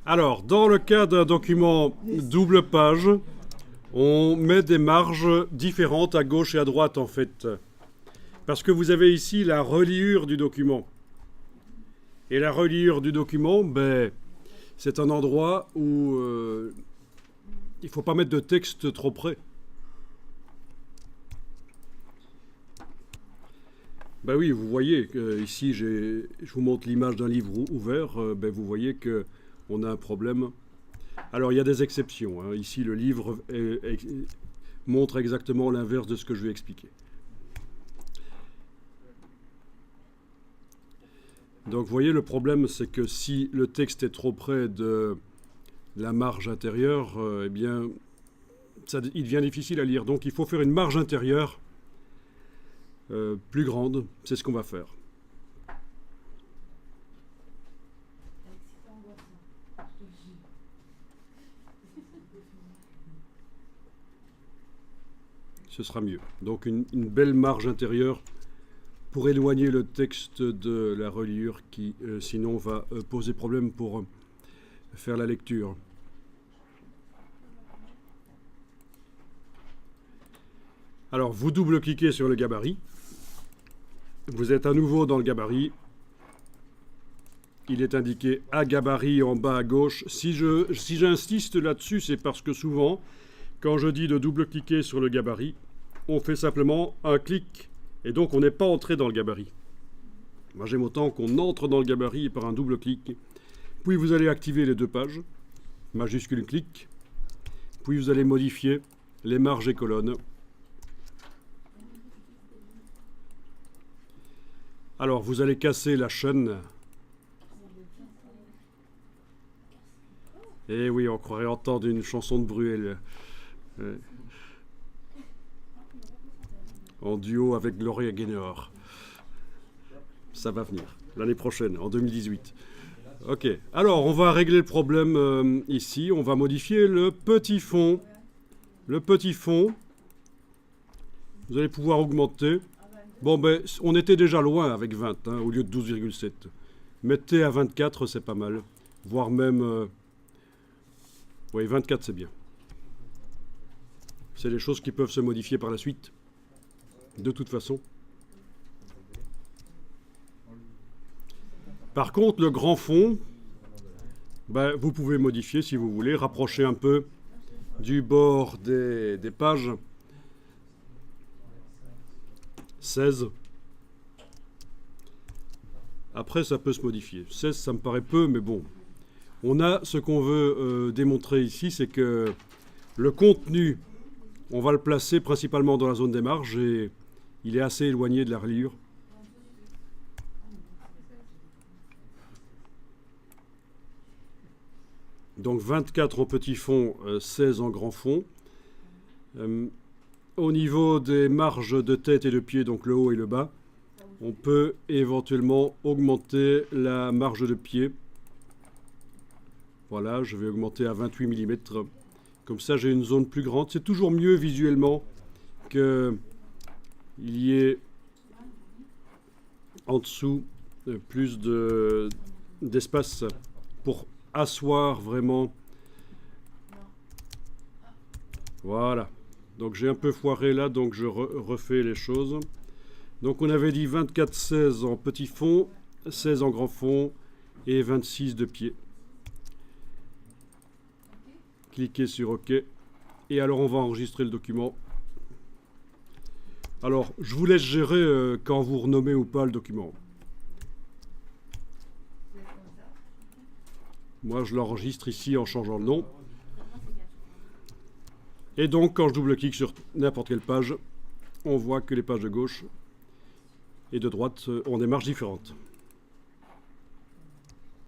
Alors, dans le cas d'un document double page, on met des marges différentes à gauche et à droite, en fait. Parce que vous avez ici la reliure du document. Et la reliure du document, c'est un endroit où il ne faut pas mettre de texte trop près. Ben oui, vous voyez, ici, je vous montre l'image d'un livre ouvert. Vous voyez qu'on a un problème. Alors, il y a des exceptions. Hein. Ici, le livre montre exactement l'inverse de ce que je vais expliquer. Donc, vous voyez, le problème, c'est que si le texte est trop près de la marge intérieure, eh bien, il devient difficile à lire. Donc, il faut faire une marge intérieure plus grande. C'est ce qu'on va faire. Ce sera mieux. Donc, une belle marge intérieure pour éloigner le texte de la reliure qui, sinon, va poser problème pour faire la lecture. Alors, vous double-cliquez sur le gabarit. Vous êtes à nouveau dans le gabarit. Il est indiqué à gabarit en bas à gauche. Si j'insiste là-dessus, c'est parce que souvent, quand je dis de double-cliquer sur le gabarit, on fait simplement un clic. Et donc, on n'est pas entré dans le gabarit. Moi, j'aime autant qu'on entre dans le gabarit par un double clic. Puis, vous allez activer les deux pages. Majuscule clic. Puis, vous allez modifier les marges et colonnes. Alors, vous allez casser la chaîne. Eh oui, on croirait entendre une chanson de Bruel. En duo avec Gloria Gaynor. Ça va venir, l'année prochaine, en 2018. Ok, alors on va régler le problème ici. On va modifier le petit fond. Le petit fond, vous allez pouvoir augmenter. Bon, on était déjà loin avec 20, hein, au lieu de 12,7. Mettez à 24, c'est pas mal. Voire même... oui, 24, c'est bien. C'est des choses qui peuvent se modifier par la suite. De toute façon. Par contre, le grand fond, vous pouvez modifier si vous voulez, rapprocher un peu du bord des pages. 16. Après, ça peut se modifier. 16, ça me paraît peu, mais bon. On a ce qu'on veut démontrer ici, c'est que le contenu, on va le placer principalement dans la zone des marges et il est assez éloigné de la reliure. Donc 24 en petit fond, 16 en grand fond. Au niveau des marges de tête et de pied, donc le haut et le bas, on peut éventuellement augmenter la marge de pied. Voilà, je vais augmenter à 28 mm. Comme ça, j'ai une zone plus grande. C'est toujours mieux visuellement qu'il y ait en dessous plus d'espace pour asseoir vraiment. Voilà. Donc j'ai un peu foiré là, donc je refais les choses. Donc on avait dit 24-16 en petit fond, 16 en grand fond et 26 de pied. Cliquez sur OK. Et alors on va enregistrer le document. Alors je vous laisse gérer quand vous renommez ou pas le document. Moi je l'enregistre ici en changeant le nom. Et donc quand je double-clique sur n'importe quelle page, on voit que les pages de gauche et de droite ont des marges différentes.